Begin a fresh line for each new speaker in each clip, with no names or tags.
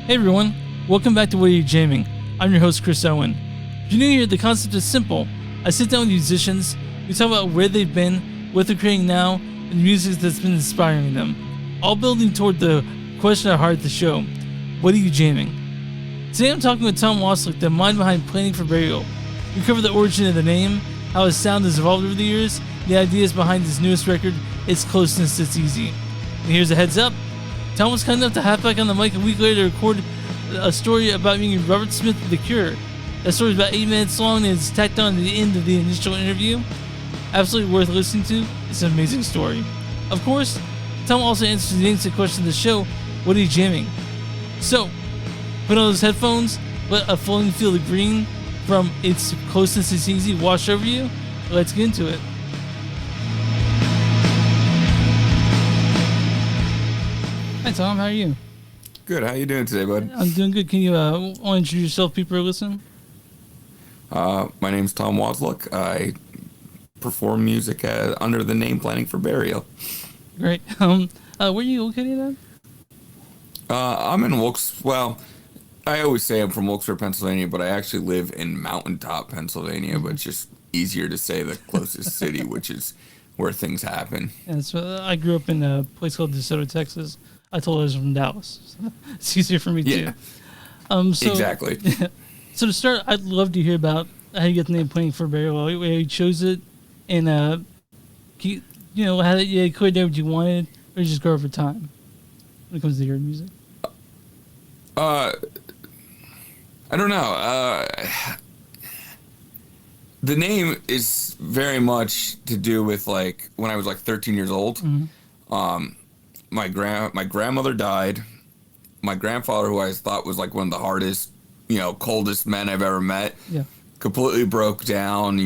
Hey everyone, welcome back to What Are You Jamming? I'm your host Chris Owen. If you're new here, the concept is simple. I sit down with musicians, we talk about where they've been, what they're creating now, and the music that's been inspiring them. All building toward the question at heart of the show, what are you jamming? Today I'm talking with Thom Wasluck, the mind behind Planning for Burial. We cover the origin of the name, how his sound has evolved over the years, the ideas behind his newest record, It's Closeness It's Easy. And here's a heads up. Thom was kind enough to hop back on the mic a week later to record a story about meeting Robert Smith of The Cure. That story is about 8 minutes long and it's tacked on to the end of the initial interview. Absolutely worth listening to. It's an amazing story. Of course, Thom also answers the instant question of the show, what are you jamming? So, put on those headphones, let a flowing field of green from It's Closeness It's Easy wash over you. Let's get into it. Hi Thom, how are you?
Good. How you doing today, bud?
I'm doing good. Can you want to introduce yourself, people who are listening?
My name's Thom Wasluck. I perform music under the name Planning for Burial.
Great. Where are you located at?
I'm in Wilkes. Well, I always say I'm from Wilkesburg, Pennsylvania, but I actually live in Mountaintop, Pennsylvania. But it's just easier to say the closest city, which is where things happen.
Yeah, so I grew up in a place called DeSoto, Texas. I told I was from Dallas. So it's easier for me too.
Exactly.
So to start, I'd love to hear about how you get the name Planning for Burial, how you chose it, and how you cleared out what you wanted, or you just grow over time when it comes to your music.
I don't know. The name is very much to do with like when I was like 13 years old. Mm-hmm. My grandmother died. My grandfather, who I thought was like one of the hardest, coldest men I've ever met, completely broke down.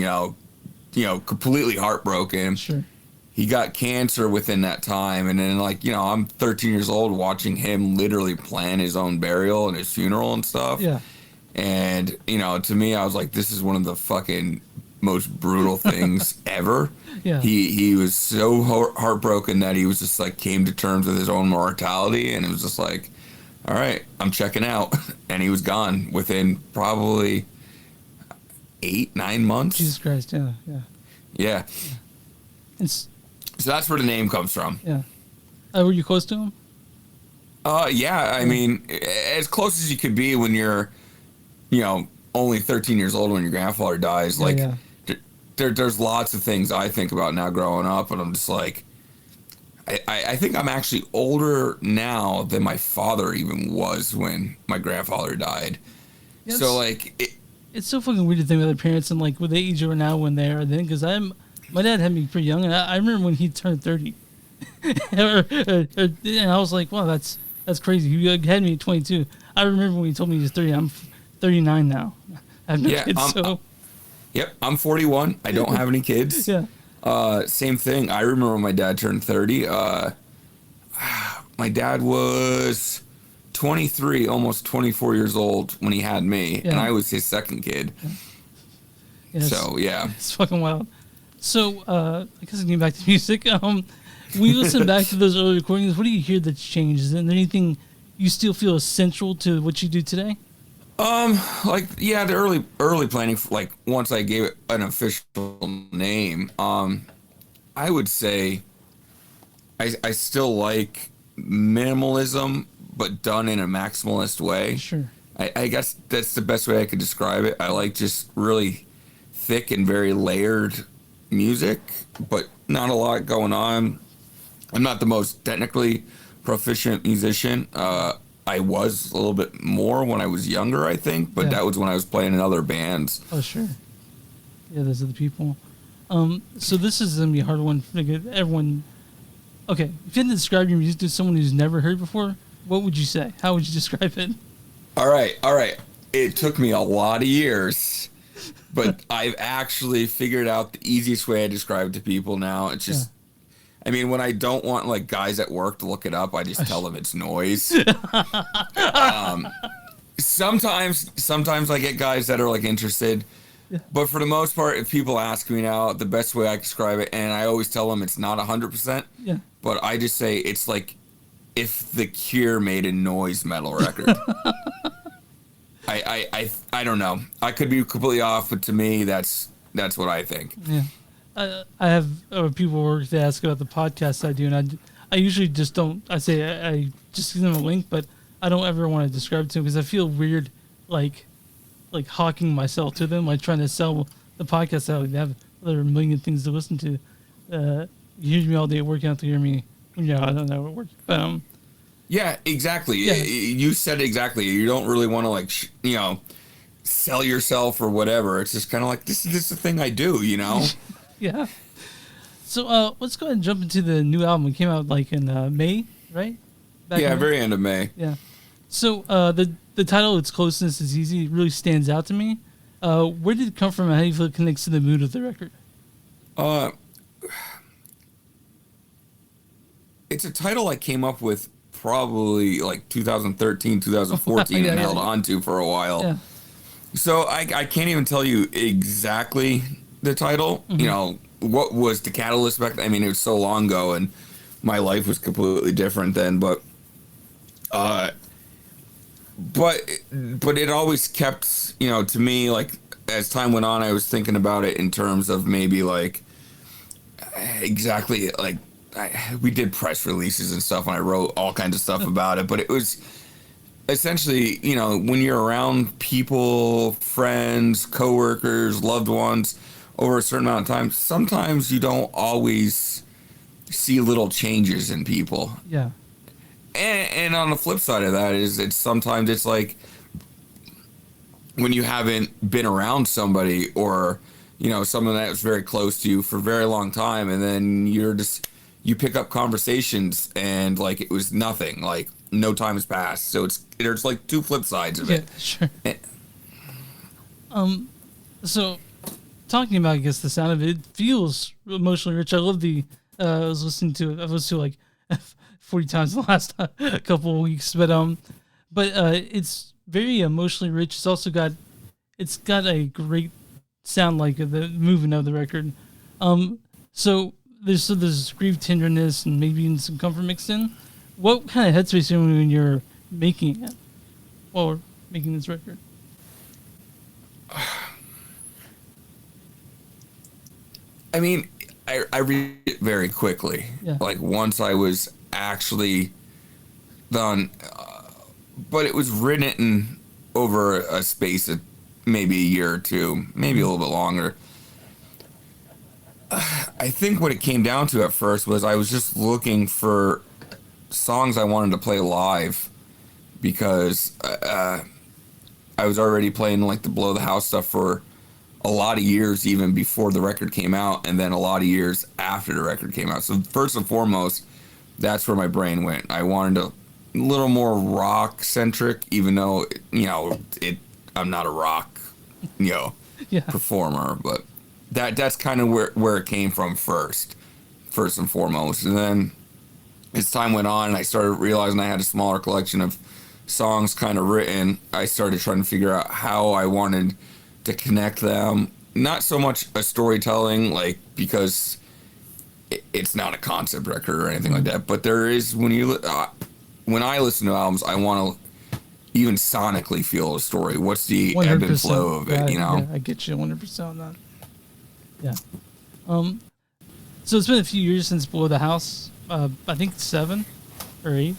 Completely heartbroken.
Sure.
He got cancer within that time, and then I'm 13 years old watching him literally plan his own burial and his funeral and stuff.
Yeah.
And to me, I was like, this is one of the fucking most brutal things ever.
Yeah.
He was so heartbroken that he was just like came to terms with his own mortality, and it was just like, all right, I'm checking out. And he was gone within probably 8-9 months.
Jesus Christ,
Yeah. So that's where the name comes from.
Yeah. Were you close to him?
Yeah. I mean, as close as you could be when you're, only 13 years old when your grandfather dies. There's lots of things I think about now growing up, and I'm just like, I think I'm actually older now than my father even was when my grandfather died.
Yeah,
so
it's so fucking weird to think about their parents and like what they age are now when they are then, because my dad had me pretty young, and I remember when he turned 30, and I was like, wow, that's crazy. He had me at 22. I remember when he told me he was 30. I'm 39 now. I have no kids, so.
Yep, I'm 41. I don't have any kids.
Yeah.
Same thing. I remember when my dad turned 30. My dad was 23, almost 24 years old when he had me, and I was his second kid.
Yeah,
so, yeah.
It's fucking wild. So, I guess getting back to music, when you listen back to those early recordings, what do you hear that's changed? Is there anything you still feel essential to what you do today?
The early planning, once I gave it an official name, I would say I still like minimalism, but done in a maximalist way.
Sure.
I guess that's the best way I could describe it. I like just really thick and very layered music, but not a lot going on. I'm not the most technically proficient musician. I was a little bit more when I was younger, I think, but that was when I was playing in other bands.
Oh, sure. Yeah, those are the people. So this is going to be a hard one to get everyone. Okay, if you had to describe your music to someone who's never heard before, what would you say? How would you describe it?
All right. It took me a lot of years, but I've actually figured out the easiest way I describe it to people now. It's just... I mean, when I don't want guys at work to look it up, I just tell them it's noise. Sometimes I get guys that are interested, but for the most part, if people ask me now, the best way I describe it, and I always tell them it's not 100%, but I just say it's like if The Cure made a noise metal record. I don't know. I could be completely off, but to me, that's what I think.
Yeah. I have people work to ask about the podcast I do, and I usually just don't. I say I just give them a link, but I don't ever want to describe it to them because I feel weird, like hawking myself to them, like trying to sell the podcast out. They have other million things to listen to. You hear me all day working out to hear me. Yeah, I don't know how it works, but
yeah, exactly.
Yeah.
You said it exactly. You don't really want to sell yourself or whatever. It's just kind of like this is the thing I do,
Yeah. So let's go ahead and jump into the new album. It came out like in May, right?
Very end of May.
Yeah. So the title, "Its Closeness Is Easy," really stands out to me. Where did it come from, and how do you feel it connects to the mood of the record?
It's a title I came up with probably like 2013, 2014 and held on to for a while.
Yeah.
So I can't even tell you exactly the title.
Mm-hmm.
What was the catalyst back then? I mean, it was so long ago and my life was completely different then, but it always kept, to me, like as time went on, I was thinking about it in terms of maybe like exactly like we did press releases and stuff and I wrote all kinds of stuff about it, but it was essentially, when you're around people, friends, coworkers, loved ones over a certain amount of time, sometimes you don't always see little changes in people.
Yeah.
And on the flip side of that is sometimes it's like when you haven't been around somebody or, someone that's very close to you for a very long time, and then you pick up conversations and like it was nothing, like no time has passed. So there's like two flip sides of it.
Yeah, sure. So talking about, I guess, the sound of it, it feels emotionally rich. I love I've listened to it like 40 times in the last couple of weeks, but it's very emotionally rich. It's got a great sound, like the movement of the record. So there's grief, tenderness, and maybe even some comfort mixed in. What kind of headspace are you in when you're making it, or making this record?
I mean, I read it very quickly.
Yeah.
Like once I was actually done, but it was written over a space of maybe a year or two, maybe a little bit longer. I think what it came down to at first was I was just looking for songs I wanted to play live because I was already playing like the Below the House stuff for a lot of years, even before the record came out, and then a lot of years after the record came out. So first and foremost, that's where my brain went. I wanted a little more rock centric, even though I'm not a rock performer, but that's kind of where it came from first and foremost. And then as time went on and I started realizing I had a smaller collection of songs kind of written, I started trying to figure out how I wanted to connect them. Not so much a storytelling, like, because it's not a concept record or anything like that, but there is, when I listen to albums, I want to even sonically feel a story. What's the ebb and flow of it,
Yeah, I get you 100% on that. Yeah. So it's been a few years since Below the House. I think 7 or 8.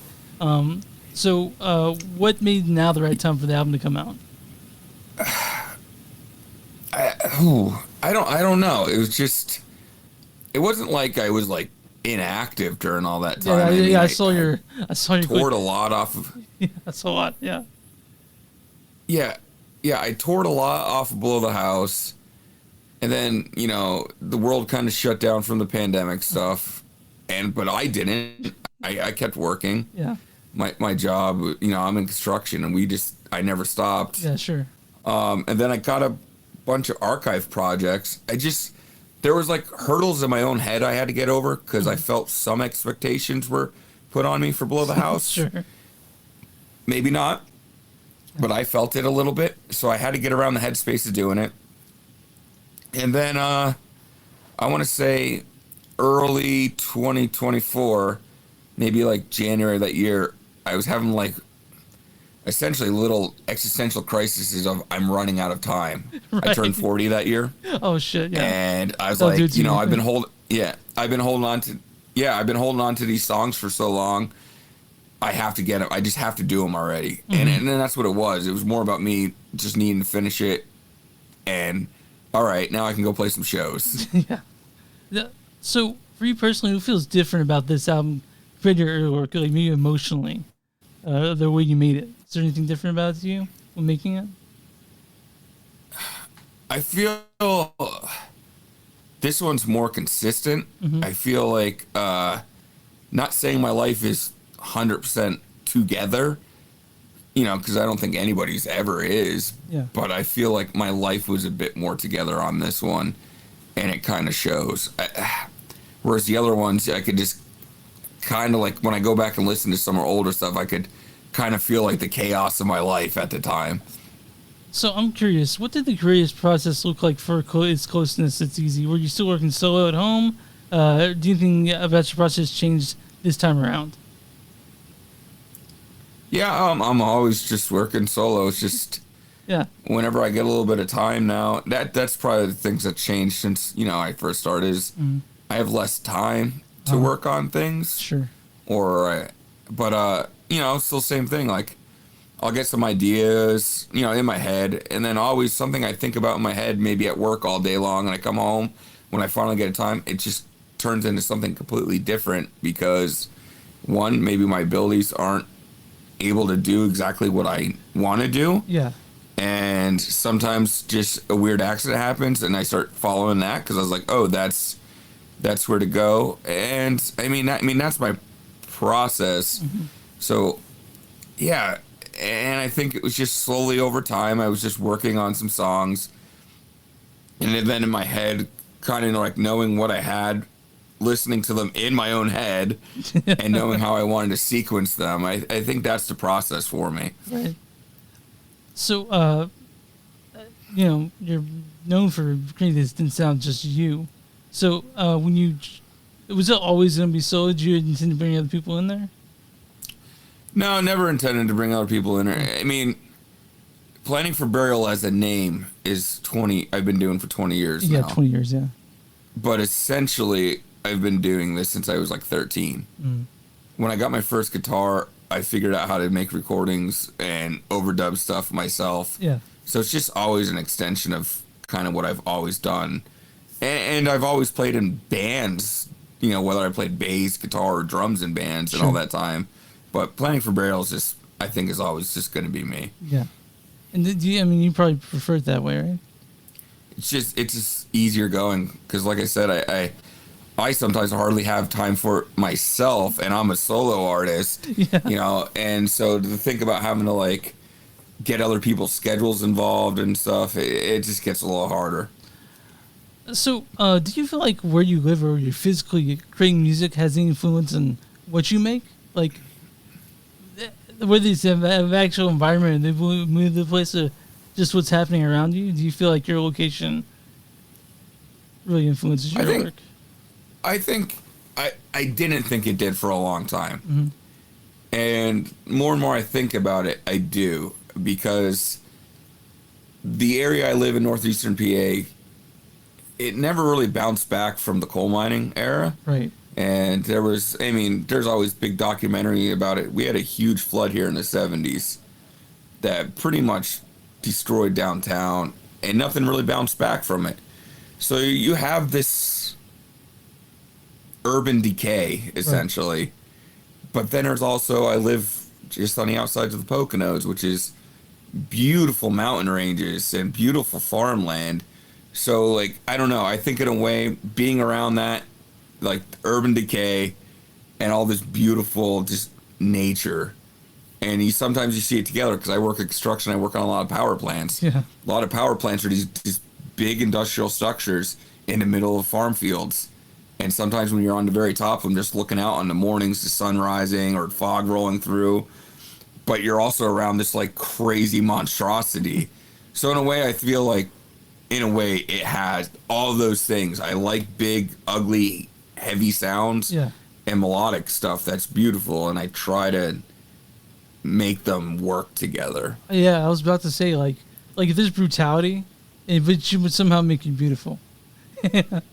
So what made now the right time for the album to come out?
I don't know. It was just, it wasn't like I was like inactive during all that time.
I saw your
toured a lot off of.
Yeah, that's a lot. Yeah.
Yeah, I toured a lot off of Below the House. And then, the world kind of shut down from the pandemic stuff, but I didn't. I kept working.
Yeah.
My job, I'm in construction, and I never stopped.
Yeah, sure.
And then I got a bunch of archive projects. There was like hurdles in my own head I had to get over because I felt some expectations were put on me for Below the House.
Sure.
Maybe not, but I felt it a little bit. So I had to get around the headspace of doing it. And then I want to say early 2024, maybe like January that year, I was having like essentially little existential crises of I'm running out of time. Right. I turned 40 that year.
Oh shit, yeah.
And I was like, you know, I've been holding on to these songs for so long. I have to get them. I just have to do them already. Mm-hmm. And then that's what it was. It was more about me just needing to finish it. And all right, now I can go play some shows.
Yeah. So for you personally, what feels different about this album compared to your earlier work, like maybe emotionally, the way you made it? Is there anything different about it to you when making it?
I feel this one's more consistent. Mm-hmm. I feel like not saying my life is 100% together, you know, because I don't think anybody's ever is. Yeah. But I feel like my life was a bit more together on this one, and it kind of shows. Whereas the other ones, I could just kind of like when I go back and listen to some older stuff, I could kind of feel like the chaos of my life at the time.
So I'm curious, what did the creative process look like for its closeness? It's easy. Were you still working solo at home? Do you think about your process changed this time around?
Yeah, I'm always just working solo. It's just whenever I get a little bit of time now, that's probably the things that changed since, you know, I first started is I have less time to work on things.
Sure.
But you know, still same thing. Like I'll get some ideas, you know, in my head, and then always something I think about in my head, maybe at work all day long, and I come home when I finally get a time, it just turns into something completely different because one, maybe my abilities aren't able to do exactly what I want to do.
Yeah.
And sometimes just a weird accident happens and I start following that because I was like, oh, that's where to go. And I mean that's my process. Mm-hmm. So yeah, and I think it was just slowly over time I was just working on some songs, and then in my head kind of like knowing what I had, listening to them in my own head and knowing how I wanted to sequence them. I think that's the process for me.
Right. So, you know, you're known for creating this didn't sound just you. So, was it always going to be solo? Did you intend to bring other people in there?
No, never intended to bring other people in there. I mean, Planning for Burial as a name is I've been doing for 20 years now.
Yeah, 20 years, yeah.
But essentially, I've been doing this since I was like 13. Mm. When I got my first guitar, I figured out how to make recordings and overdub stuff myself.
Yeah.
So it's just always an extension of kind of what I've always done. And I've always played in bands, you know, whether I played bass, guitar, or drums in bands and all that time. But Planning for Burial is just, I think, is always just going to be me.
Yeah. And you probably prefer it that way, right?
It's just easier going because, like I said, I sometimes hardly have time for myself, and I'm a solo artist, you know, and so to think about having to like get other people's schedules involved and stuff, it just gets a little harder.
So, do you feel like where you live or you're physically creating music has any influence on what you make? Like, whether it's an actual environment, they move the place to just what's happening around you? Do you feel like your location really influences your work?
I think I didn't think it did for a long time. Mm-hmm. And more I think about it, I do, because the area I live in, northeastern PA, it never really bounced back from the coal mining era.
Right.
And there's always big documentary about it. We had a huge flood here in the 70s that pretty much destroyed downtown, and nothing really bounced back from it. So you have this urban decay, essentially. Right. But then there's also, I live just on the outsides of the Poconos, which is beautiful mountain ranges and beautiful farmland. So, like, I don't know. I think in a way, being around that, like, urban decay and all this beautiful just nature, and sometimes you see it together, because I work in construction. I work on a lot of power plants. Yeah. A lot of power plants are these big industrial structures in the middle of farm fields. And sometimes when you're on the very top of them, just looking out on the mornings, the sun rising or fog rolling through, but you're also around this like crazy monstrosity. So in a way, I feel like, it has all those things. I like big, ugly, heavy sounds.
Yeah.
and melodic stuff that's beautiful, and I try to make them work together.
Yeah, I was about to say like if there's brutality, but you would somehow make it beautiful.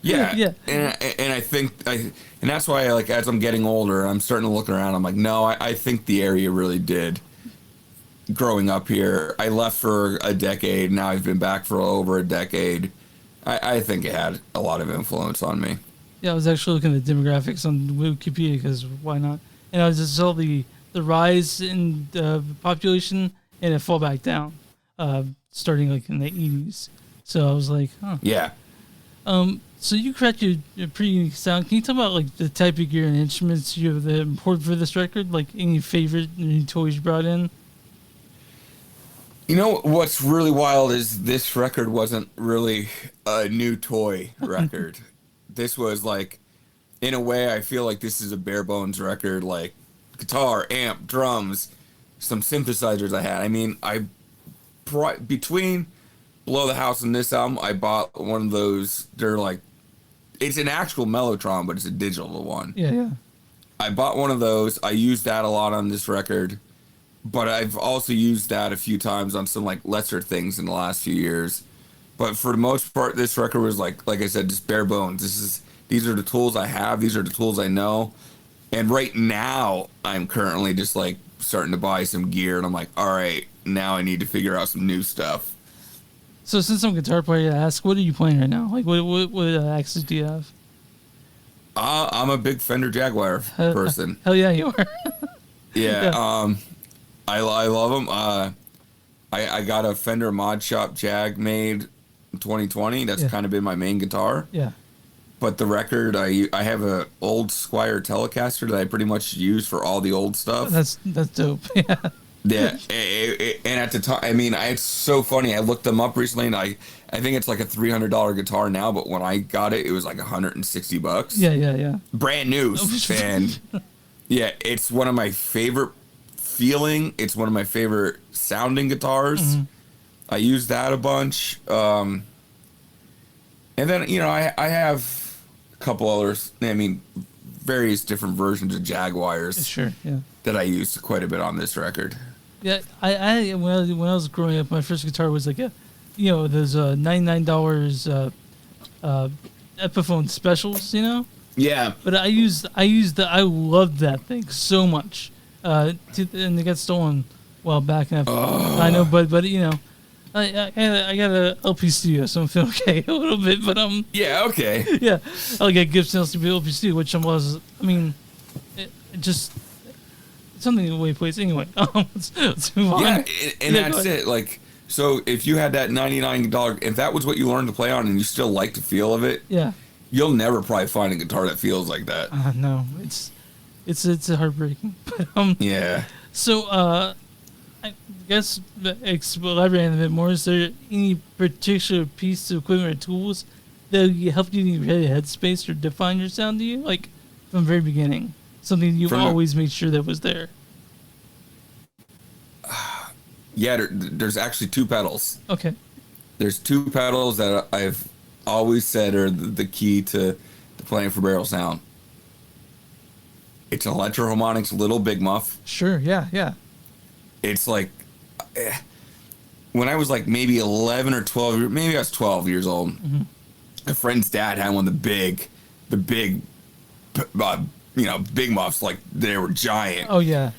Yeah,
yeah.
And I think and that's why like as I'm getting older, I'm starting to look around. I'm like, no, I think the area really did. Growing up here, I left for a decade. Now I've been back for over a decade. I think it had a lot of influence on me.
Yeah, I was actually looking at the demographics on Wikipedia because why not? And I just saw the rise in the population and it fall back down, starting like in the 80s. So I was like, huh.
Yeah.
So you crafted your pretty unique sound. Can you talk about like the type of gear and instruments you have that imported for this record? Like any favorite new toys you brought in?
You know what's really wild is this record wasn't really a new toy record. This was like, in a way, I feel like this is a bare bones record. Like guitar, amp, drums, some synthesizers I had. I mean, between Blow the House and this album, I bought one of those. They're like, it's an actual Mellotron, but it's a digital one.
Yeah.
I bought one of those. I used that a lot on this record, but I've also used that a few times on some like lesser things in the last few years. But for the most part, this record was like I said, just bare bones. These are the tools I have. These are the tools I know. And right now, I'm currently just like starting to buy some gear, and I'm like, all right, now I need to figure out some new stuff.
So since I'm a guitar player, I ask, what are you playing right now? Like, what axes do you have?
I'm a big Fender Jaguar person.
Hell yeah, you are.
Yeah. I love them. I got a Fender Mod Shop Jag made in 2020. That's kind of been my main guitar.
Yeah.
But the record, I have a old Squier Telecaster that I pretty much use for all the old stuff.
That's dope. Yeah.
Yeah, and at the time, I mean, it's so funny. I looked them up recently, and I think it's like a $300 guitar now. But when I got it, it was like $160.
Yeah.
Brand new, and yeah, it's one of my favorite feeling. It's one of my favorite sounding guitars. Mm-hmm. I use that a bunch, and then I have a couple others. I mean, various different versions of Jaguars.
Sure, yeah.
That I used quite a bit on this record.
Yeah, I when I was growing up, my first guitar was like those $99 Epiphone specials,
Yeah.
But I loved that thing so much. And it got stolen a while back. And I know, but I got a LP Studio, so I'm feeling okay a little bit. But
yeah, okay.
Yeah, I got Gibson LP Studio, which just something the way it plays. Anyway, let's move on.
Yeah, and that's it. Like, so if you had that $99, if that was what you learned to play on, and you still like the feel of it,
yeah,
you'll never probably find a guitar that feels like that.
No, it's heartbreaking. But
yeah.
So I guess elaborate a bit more. Is there any particular piece of equipment or tools that helped you in your headspace or define your sound to you, like from the very beginning? Something you've always made sure that was there.
Yeah, there's actually two pedals.
Okay.
There's two pedals that I've always said are the key to the playing for barrel sound. It's an Electro-Harmonix Little Big Muff.
Sure, yeah.
It's like, when I was like maybe 11 or 12, maybe I was 12 years old, mm-hmm. A friend's dad had one of the big big muffs, like they were giant.
Oh yeah.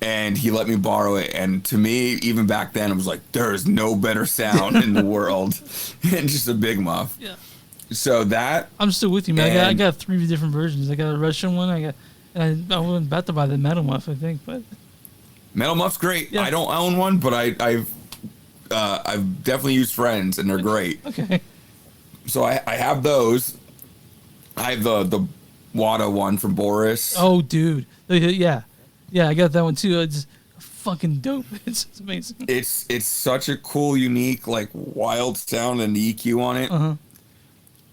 And he let me borrow it, and to me, even back then, it was like there is no better sound in the world than just a big muff.
Yeah.
So that
I'm still with you, man. I got 3 different versions. I got a Russian one. I wasn't about to buy the metal muff, I think, but
metal muff's great.
Yeah.
I don't own one, but I've definitely used friends, and they're great.
Okay.
So I have those. I have the Wada one from Boris.
Oh, dude. Yeah, I got that one too. It's fucking dope. It's amazing.
It's such a cool, unique, like wild sound and the EQ on it.
Uh-huh.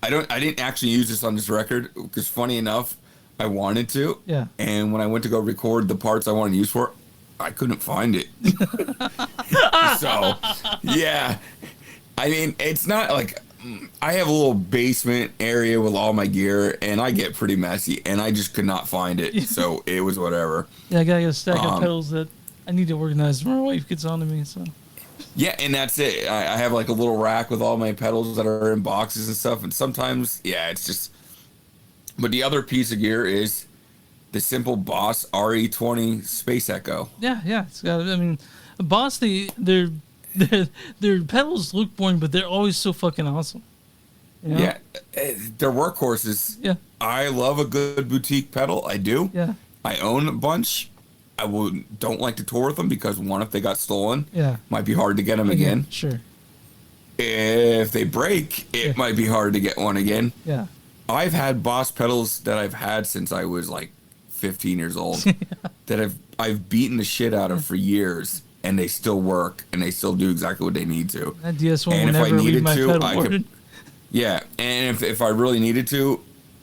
I didn't actually use this on this record because, funny enough, I wanted to.
Yeah.
And when I went to go record the parts I wanted to use for it, I couldn't find it. So, yeah. I mean, it's not like I have a little basement area with all my gear, and I get pretty messy, and I just could not find it, so it was whatever.
Yeah, I got a stack of pedals that I need to organize. My wife gets on to me, so.
Yeah, and that's it. I have like a little rack with all my pedals that are in boxes and stuff, and sometimes, yeah, it's just... But the other piece of gear is the simple Boss RE20 Space Echo.
Yeah, it's got. I mean, Boss, their pedals look boring, but they're always so fucking awesome. You know?
Yeah, they're workhorses.
Yeah,
I love a good boutique pedal. I do.
Yeah,
I own a bunch. I don't like to tour with them because one, if they got stolen, might be hard to get them again.
Sure.
If they break, it might be hard to get one again.
Yeah.
I've had Boss pedals that I've had since I was like 15 years old that I've beaten the shit out of for years, and they still work and they still do exactly what they need to.
That DS1 and if I needed to, I could.
Yeah, and if I really needed to,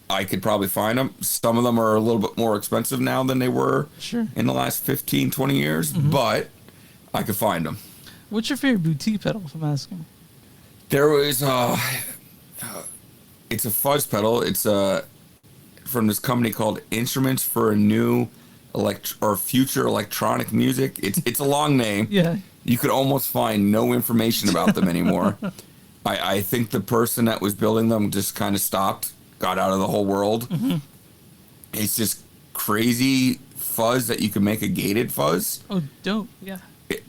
I could probably find them. Some of them are a little bit more expensive now than they were in the last 15, 20 years, but I could find them.
What's your favorite boutique pedal, if I'm asking?
There was it's a fuzz pedal. It's from this company called Instruments for a New Future Electronic Music. It's a long name.
Yeah. You
could almost find no information about them anymore. I think the person that was building them just kind of stopped, got out of the whole world. It's just crazy fuzz that you can make a gated fuzz.
Oh, dope. Yeah.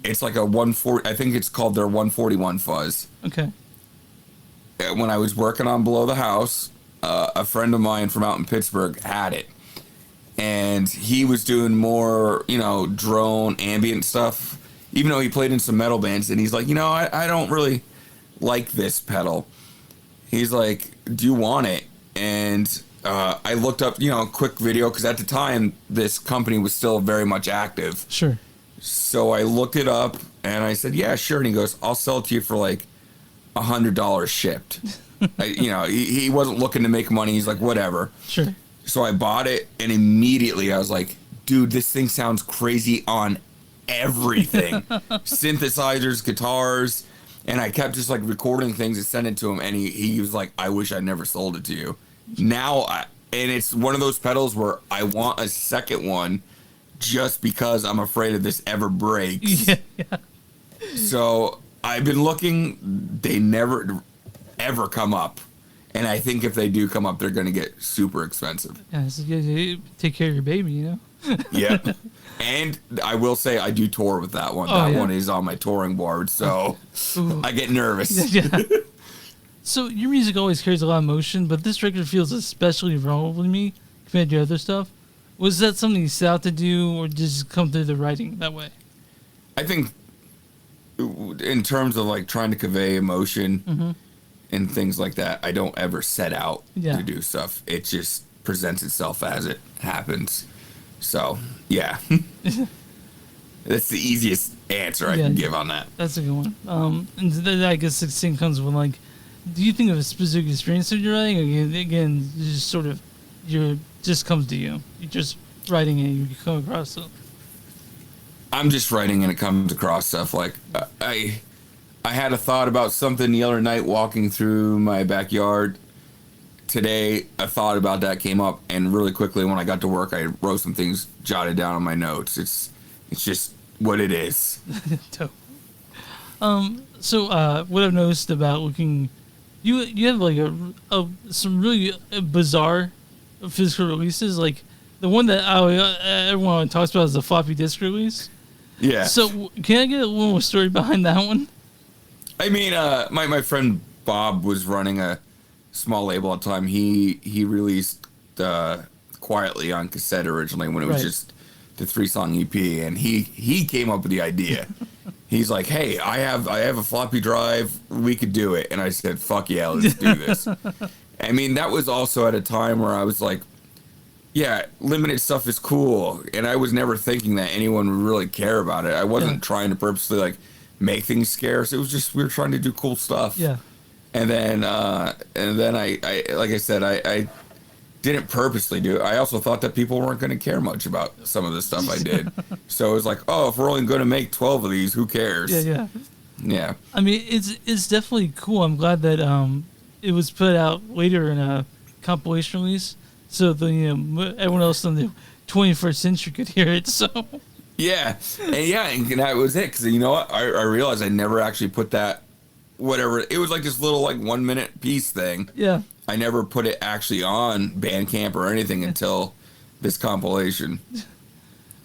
It's like a 140. I think it's called their 141 fuzz.
Okay.
When I was working on Below the House, a friend of mine from out in Pittsburgh had it. And he was doing more, drone, ambient stuff, even though he played in some metal bands. And he's like, I don't really like this pedal. He's like, do you want it? And I looked up, a quick video, because at the time, this company was still very much active.
Sure.
So I looked it up, and I said, yeah, sure. And he goes, I'll sell it to you for like $100 shipped. He wasn't looking to make money. He's like, whatever.
Sure.
So I bought it, and immediately I was like, dude, this thing sounds crazy on everything. Synthesizers, guitars, and I kept just like recording things and sending it to him, and he was like, I wish I never sold it to you. Now, and it's one of those pedals where I want a second one just because I'm afraid of this ever breaks.
Yeah.
So I've been looking. They never, ever come up. And I think if they do come up, they're going to get super expensive.
Yeah, so you take care of your baby,
Yeah. And I will say I do tour with that one. That one is on my touring board, so I get nervous.
Yeah. So your music always carries a lot of emotion, but this record feels especially vulnerable to me compared to other stuff. Was that something you set out to do, or did it just come through the writing that way?
I think in terms of like trying to convey emotion and things like that, I don't ever set out to do stuff. It just presents itself as it happens. So, yeah. That's the easiest answer I can give on that.
That's a good one. And then I guess the thing comes with, like, do you think of a specific experience that you're writing? Or again, just sort of, just comes to you. You're just writing and you come across it.
I'm just writing and it comes across stuff. Like, I had a thought about something the other night walking through my backyard. Today, a thought about that came up, and really quickly when I got to work, I wrote some things jotted down on my notes. It's just what it is.
Dope. So what I've noticed about looking, you have like some really bizarre physical releases. Like the one that everyone talks about is the floppy disk release.
Yeah.
So can I get a little more story behind that one?
I mean, my friend Bob was running a small label at the time. He released Quietly on cassette originally when it was just the 3-song EP, and he came up with the idea. He's like, hey, I have a floppy drive, we could do it. And I said, fuck yeah, let's do this. I mean, that was also at a time where I was like, yeah, limited stuff is cool, and I was never thinking that anyone would really care about it. I wasn't trying to purposely like make things scarce. It was just we were trying to do cool stuff.
Yeah.
And then I like I said, I didn't purposely do it. I also thought that people weren't going to care much about some of the stuff I did. So it was like, oh, if we're only going to make 12 of these, who cares?
Yeah.
Yeah.
I mean, it's definitely cool. I'm glad that it was put out later in a compilation release, so the everyone else in the 21st century could hear it. So
yeah, and that was it. Because you know what, I realized I never actually put that whatever it was like this little like 1 minute piece thing.
Yeah,
I never put it actually on Bandcamp or anything until this compilation.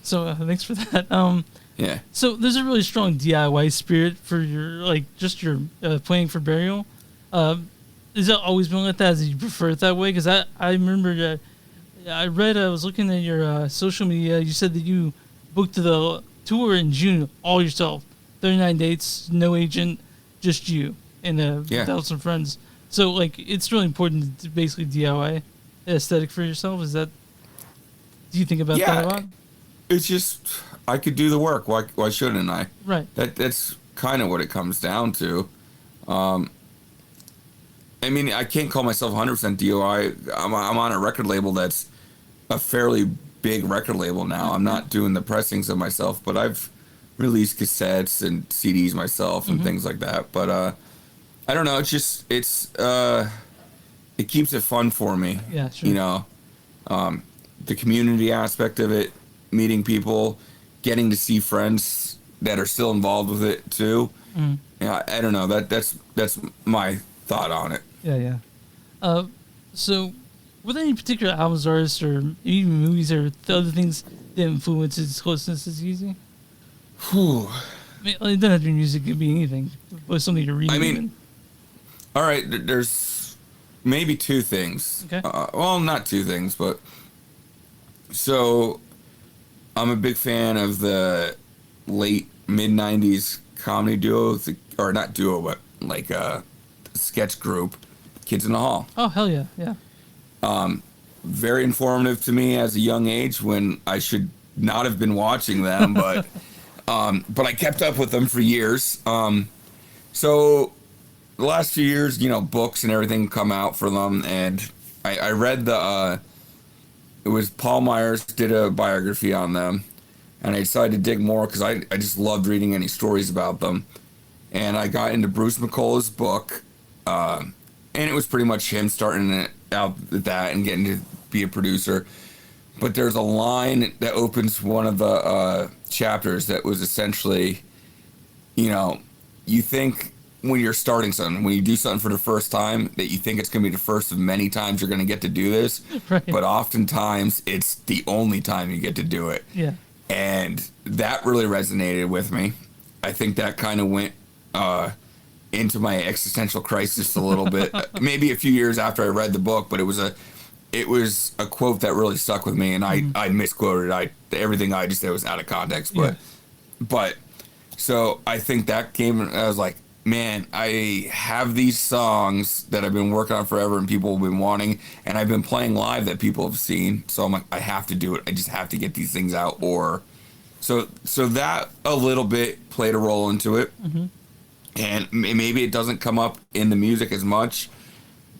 So thanks for that.
Yeah.
So there's a really strong DIY spirit for your your playing for Burial. Has it always been like that? Do you prefer it that way? Because I remember I read I was looking at your social media. You said that you booked the tour in June all yourself, 39 dates, no agent, just you and without some friends. So like it's really important to basically DIY aesthetic for yourself. Is that? Do you think about that a lot?
It's just I could do the work. Why shouldn't I?
Right.
That's kind of what it comes down to. I mean, I can't call myself 100% DIY. I'm on a record label that's a fairly big record label now. I'm not doing the pressings of myself, but I've released cassettes and CDs myself and things like that. But I don't know. It's just it keeps it fun for me.
Yeah, sure.
You know, the community aspect of it, meeting people, getting to see friends that are still involved with it too. Yeah, I don't know. That's my thought on it.
Yeah. So were there any particular albums, artists, or even movies or other things that influenced its closeness as Easy?
Whew.
I mean, it doesn't have to be music; it could be anything. Or something you're reading.
I mean, all right. There's maybe two things.
Okay.
Well, not two things, but so I'm a big fan of the late mid '90s comedy duo, or not duo, but like a sketch group, Kids in the Hall.
Oh hell yeah, yeah.
Very informative to me as a young age when I should not have been watching them, but I kept up with them for years. So the last few years, books and everything come out for them, and I read it was Paul Myers did a biography on them, and I decided to dig more because I just loved reading any stories about them. And I got into Bruce McCullough's book, and it was pretty much him starting it out at that and getting to be a producer. But there's a line that opens one of the chapters that was essentially, you think when you're starting something, when you do something for the first time, that you think it's going to be the first of many times you're going to get to do this.
Right.
But oftentimes it's the only time you get to do it.
Yeah.
And that really resonated with me. I think that kind of went into my existential crisis a little bit, maybe a few years after I read the book, but it was a quote that really stuck with me, and I misquoted. Everything I just said was out of context, but so I think that came, I was like, man, I have these songs that I've been working on forever and people have been wanting, and I've been playing live that people have seen, so I'm like, I have to do it. I just have to get these things out, so that a little bit played a role into it. And maybe it doesn't come up in the music as much,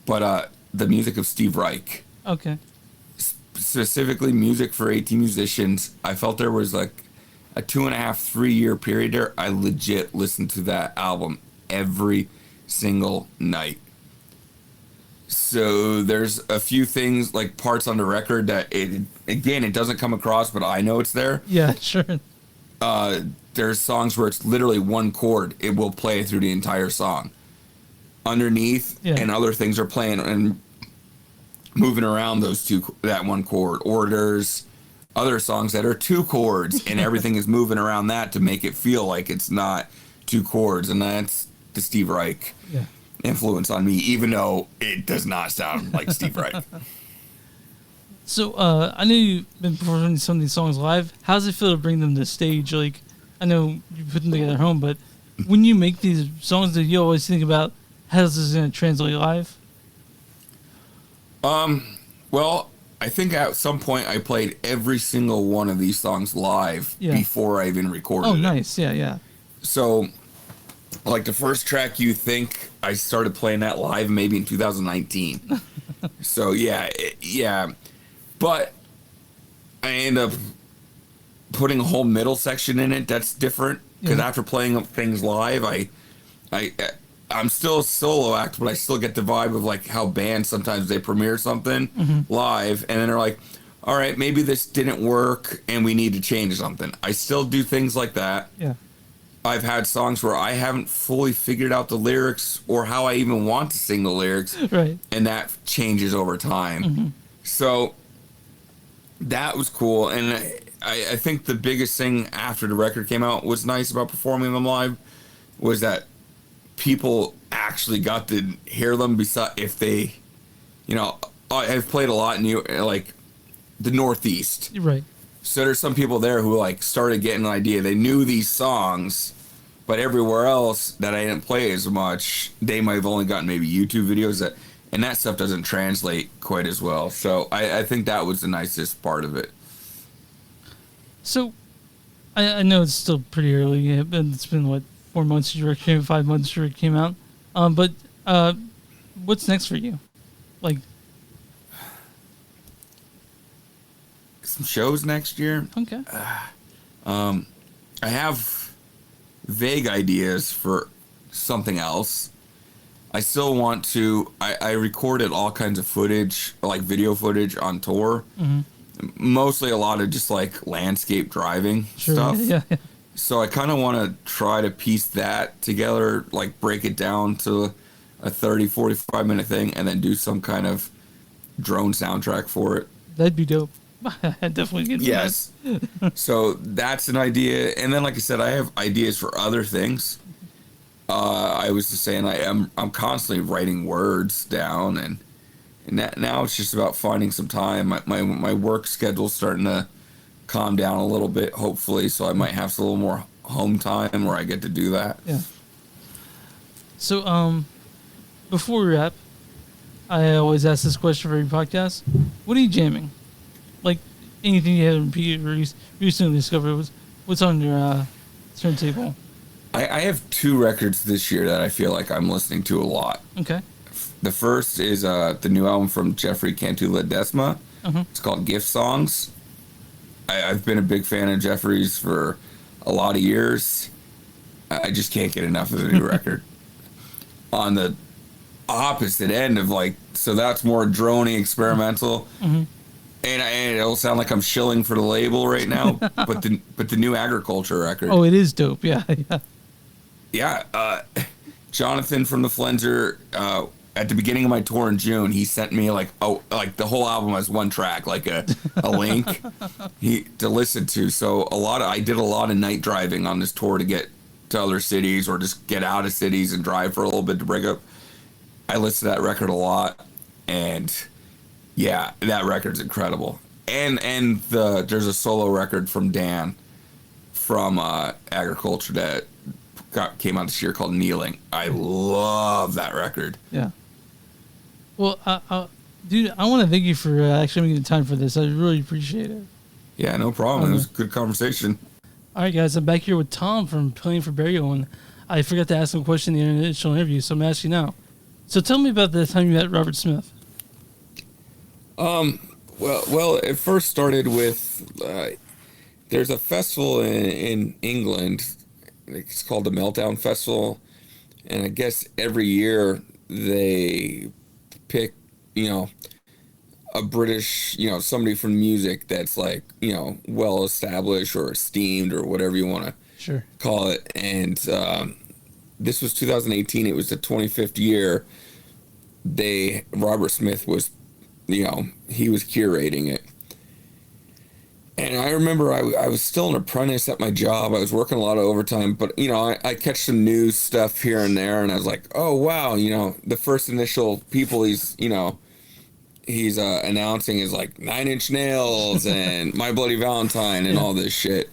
but the music of Steve Reich.
Okay.
Specifically music for 18 musicians. I felt there was like a 2.5, 3 year period there. I legit listened to that album every single night. So there's a few things, like parts on the record that it doesn't come across, but I know it's there.
Yeah, sure.
There's songs where it's literally one chord. It will play through the entire song. Underneath, and other things are playing and moving around that one chord. Or there's other songs that are two chords, and everything is moving around that to make it feel like it's not two chords. And that's the Steve Reich influence on me, even though it does not sound like Steve Reich.
So I know you've been performing some of these songs live. How does it feel to bring them to stage? Like, I know you put them together at home, but when you make these songs, do you always think about how this is going to translate live?
Well, I think at some point I played every single one of these songs live before I even recorded it.
Oh, nice. Yeah.
So, like the first track, You Think, I started playing that live maybe in 2019. So, yeah. But I end up putting a whole middle section in it that's different, because after playing things live, I I'm still a solo act, but I still get the vibe of like how bands sometimes they premiere something live and then they're like, all right, maybe this didn't work and we need to change something. I still do things like that.
Yeah.
I've had songs where I haven't fully figured out the lyrics or how I even want to sing the lyrics.
Right.
And that changes over time. So that was cool. And I think the biggest thing after the record came out was nice about performing them live was that people actually got to hear them if they, you know, I've played a lot in like the Northeast.
Right.
So there's some people there who like started getting an idea. They knew these songs, but everywhere else that I didn't play as much, they might have only gotten maybe YouTube videos and that stuff doesn't translate quite as well. So I think that was the nicest part of it.
So I know it's still pretty early. It's been what, 4 months since your record came, 5 months since your record came out. But what's next for you? Like
some shows next year.
Okay.
I have vague ideas for something else. I still want to. I recorded all kinds of footage, like video footage on tour. Mostly a lot of just like landscape driving stuff.
Yeah.
So I kind of want to try to piece that together, like break it down to a 30, 45 minute thing and then do some kind of drone soundtrack for it.
That'd be dope. Definitely get
Yes. So that's an idea. And then, like I said, I have ideas for other things. I was just saying I'm constantly writing words down and now it's just about finding some time. My work schedule's starting to calm down a little bit, hopefully, so I might have a little more home time where I get to do that.
Yeah. So, before we wrap, I always ask this question for every podcast. What are you jamming? Like, anything you haven't repeated or recently discovered, what's on your turntable?
I have 2 records this year that I feel like I'm listening to a lot.
Okay.
The first is the new album from Jeffrey Cantu Ledesma. It's called Gift Songs. I've been a big fan of Jeffrey's for a lot of years. I just can't get enough of the new record. On the opposite end of like, so that's more droney experimental. And it'll sound like I'm shilling for the label right now, but the new Agriculture record.
Oh, it is dope. Yeah.
Yeah. Jonathan from the Flenser, at the beginning of my tour in June, he sent me like the whole album as one track, like a link to listen to. So I did a lot of night driving on this tour to get to other cities or just get out of cities and drive for a little bit to break up. I listened to that record a lot, and yeah, that record's incredible. And there's a solo record from Dan from Agriculture that came out this year called Kneeling. I love that record.
Yeah. Well, dude, I want to thank you for actually making the time for this. I really appreciate it.
Yeah, no problem. It was a good conversation.
All right, guys, I'm back here with Thom from Playing for Burial, and I forgot to ask him a question in the initial interview, so I'm going to ask you now. So tell me about the time you met Robert Smith.
Well, it first started with there's a festival in England. It's called the Meltdown Festival, and I guess every year they pick, a British, somebody from music that's like, well established or esteemed or whatever you want to call it. And this was 2018. It was the 25th year. Robert Smith was, he was curating it. And I remember I was still an apprentice at my job. I was working a lot of overtime, but, I catch some news stuff here and there, and I was like, oh, wow, the first initial people he's announcing is like 9 Inch Nails and My Bloody Valentine and all this shit.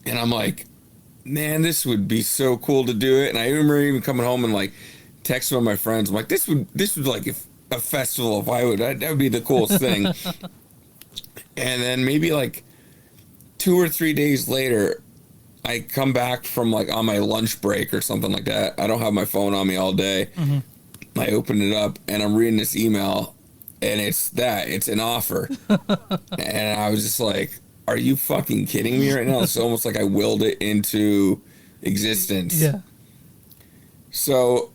And I'm like, man, this would be so cool to do it. And I remember even coming home and like texting with my friends. I'm like, this would like a festival if I would. That would be the coolest thing. And then maybe like 2 or 3 days later, I come back from like on my lunch break or something like that. I don't have my phone on me all day. I open it up and I'm reading this email, and it's an offer. And I was just like, are you fucking kidding me right now? It's almost like I willed it into existence.
Yeah.
So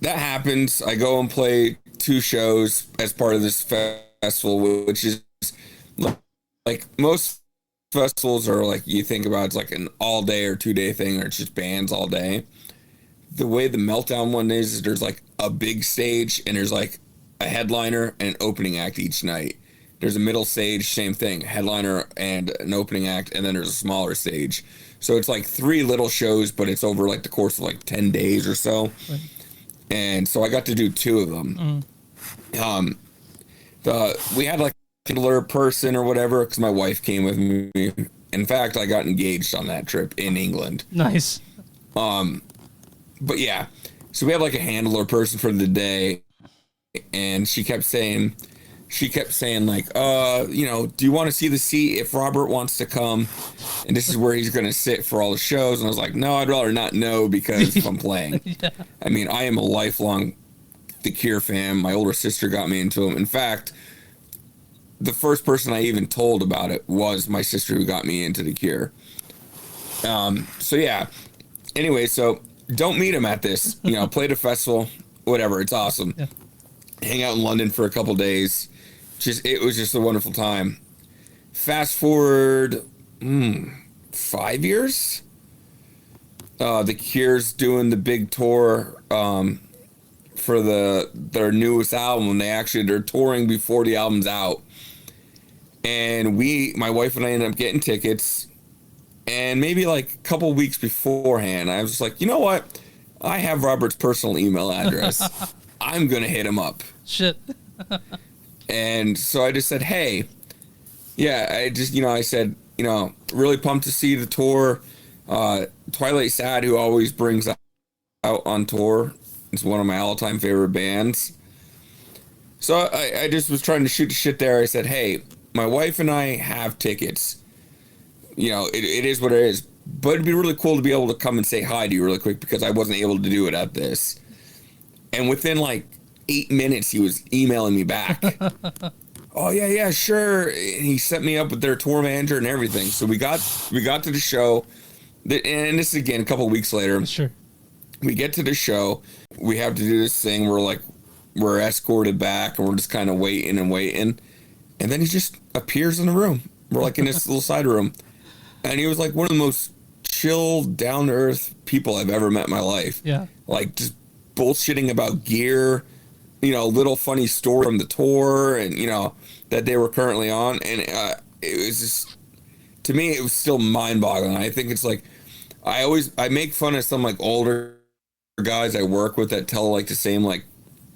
that happens. I go and play 2 shows as part of this festival, which is like most festivals are like you think about it's like an all day or 2-day thing, or it's just bands all day. The way the Meltdown one is there's like a big stage and there's like a headliner and an opening act each night. There's a middle stage, same thing, headliner and an opening act, and then there's a smaller stage. So it's like 3 little shows, but it's over like the course of like 10 days or so. Right. And so I got to do 2 of them. We had like a killer person or whatever because my wife came with me. In fact, I got engaged on that trip in England.
Nice.
But yeah, so we had like a handler person for the day, and she kept saying like, you know, do you want to see the seat if Robert wants to come? And this is where he's going to sit for all the shows. And I was like, no, I'd rather not know because if I'm playing. Yeah. I mean, I am a lifelong The Cure fan. My older sister got me into him. In fact, the first person I even told about it was my sister who got me into The Cure. So yeah. Anyway, so don't meet him at this. You know, play the festival, whatever. It's awesome. Yeah. Hang out in London for a couple days. It was just a wonderful time. Fast forward 5 years. The Cure's doing the big tour for their newest album. They're touring before the album's out. And my wife and I ended up getting tickets. And maybe like a couple weeks beforehand, I was just like, you know what? I have Robert's personal email address. I'm going to hit him up.
Shit.
And so I just said, hey, yeah, I said, you know, really pumped to see the tour. Twilight Sad, who always brings out on tour, is one of my all-time favorite bands. So I just was trying to shoot the shit there. I said, hey, my wife and I have tickets. You know, it is what it is. But it'd be really cool to be able to come and say hi to you really quick because I wasn't able to do it at this. And within like 8 minutes, he was emailing me back. Oh, yeah, sure. And he set me up with their tour manager and everything. So we got to the show. And this is, again, a couple of weeks later.
Sure.
We get to the show. We have to do this thing where, we're escorted back, and we're just kind of waiting. And then he just appears in the room. We're, in this little side room. And he was, one of the most chill, down-to-earth people I've ever met in my life. Yeah. Just bullshitting about gear, little funny story from the tour and, that they were currently on. And it was just, to me, it was still mind-boggling. I think it's I make fun of some older guys I work with that tell the same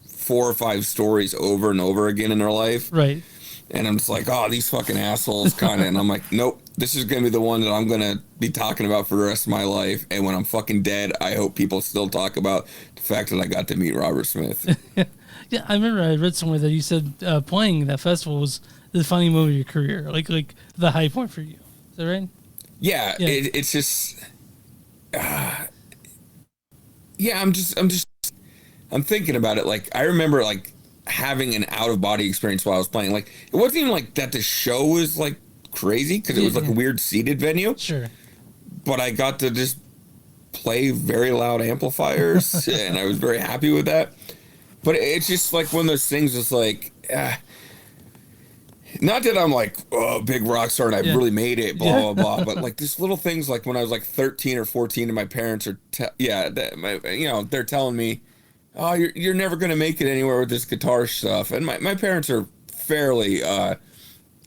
4 or 5 stories over and over again in their life.
Right.
And I'm just oh, these fucking assholes kind of. And I'm nope, this is going to be the one that I'm going to be talking about for the rest of my life. And when I'm fucking dead, I hope people still talk about the fact that I got to meet Robert Smith.
Yeah, I remember I read somewhere that you said playing that festival was the defining moment of your career, like the high point for you. Is that right?
Yeah. It's just, yeah. I'm thinking about it. I remember having an out of body experience while I was playing. It wasn't even that the show was crazy because it was a weird seated venue.
Sure.
But I got to just play very loud amplifiers, and I was very happy with that. But it's just one of those things. It's not that I'm a big rock star and I really made it, blah blah blah. But just little things when I was 13 or 14, and my parents are they're telling me, oh, you're never gonna make it anywhere with this guitar stuff. And my parents are fairly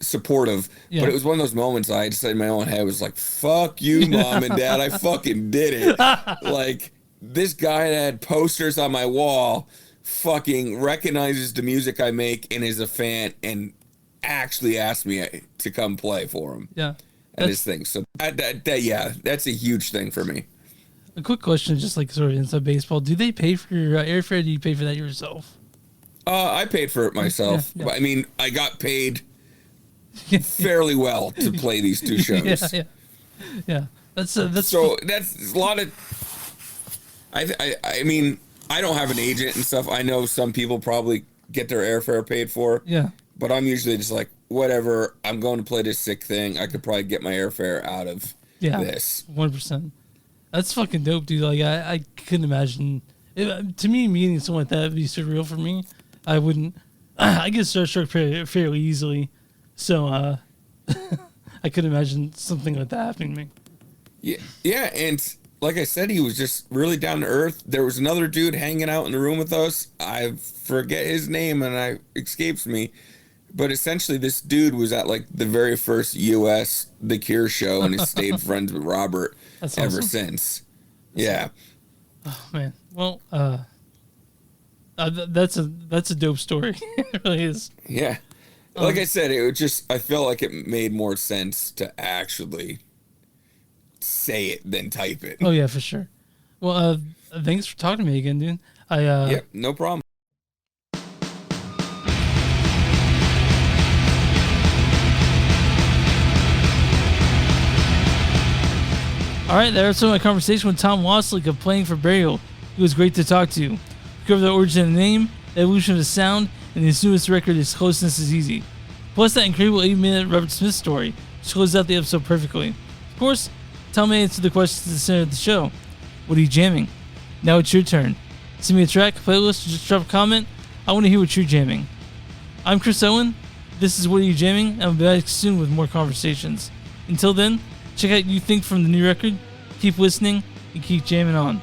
supportive, but it was one of those moments I just said in my own head was fuck you, Mom and Dad, I fucking did it. This guy that had posters on my wall fucking recognizes the music I make and is a fan and actually asked me to come play for him. Yeah. At his thing. So that's a huge thing for me.
A quick question, just sort of inside baseball. Do they pay for your airfare, or do you pay for that yourself? I
paid for it myself. Yeah. I mean, I got paid fairly well to play these 2 shows.
Yeah. That's
so that's a lot of. I mean, I don't have an agent and stuff. I know some people probably get their airfare paid for. Yeah. But I'm usually just whatever. I'm going to play this sick thing. I could probably get my airfare out of this.
1%. That's fucking dope, dude. Like, I couldn't imagine. To me, meeting someone like that would be surreal for me. I wouldn't. I get starstruck fairly easily. So, I could imagine something like that happening to me.
Yeah, and like I said, he was just really down to earth. There was another dude hanging out in the room with us. I forget his name, and it escapes me. But essentially, this dude was at like the very first U.S. The Cure show, and has stayed friends with Robert ever since. Yeah.
Oh man. Well, that's a dope story. It really is.
Yeah. Like I said, I feel like it made more sense to actually say it than type it.
Oh yeah, for sure. Well, thanks for talking to me again, dude.
Yep, no problem.
All right, that's my conversation with Thom Wasluck of Playing for Burial. He was great to talk to. We covered the origin of the name, the evolution of the sound, and his newest record, His Closeness Is Easy. Plus that incredible 8-minute Robert Smith story, which closes out the episode perfectly. Of course, Thom answered the questions at the center of the show. What are you jamming? Now it's your turn. Send me a track, playlist, or just drop a comment. I want to hear what you're jamming. I'm Chris Owen. This is What Are You Jamming? And I'll be back soon with more conversations. Until then, check out You Think from the new record. Keep listening and keep jamming on.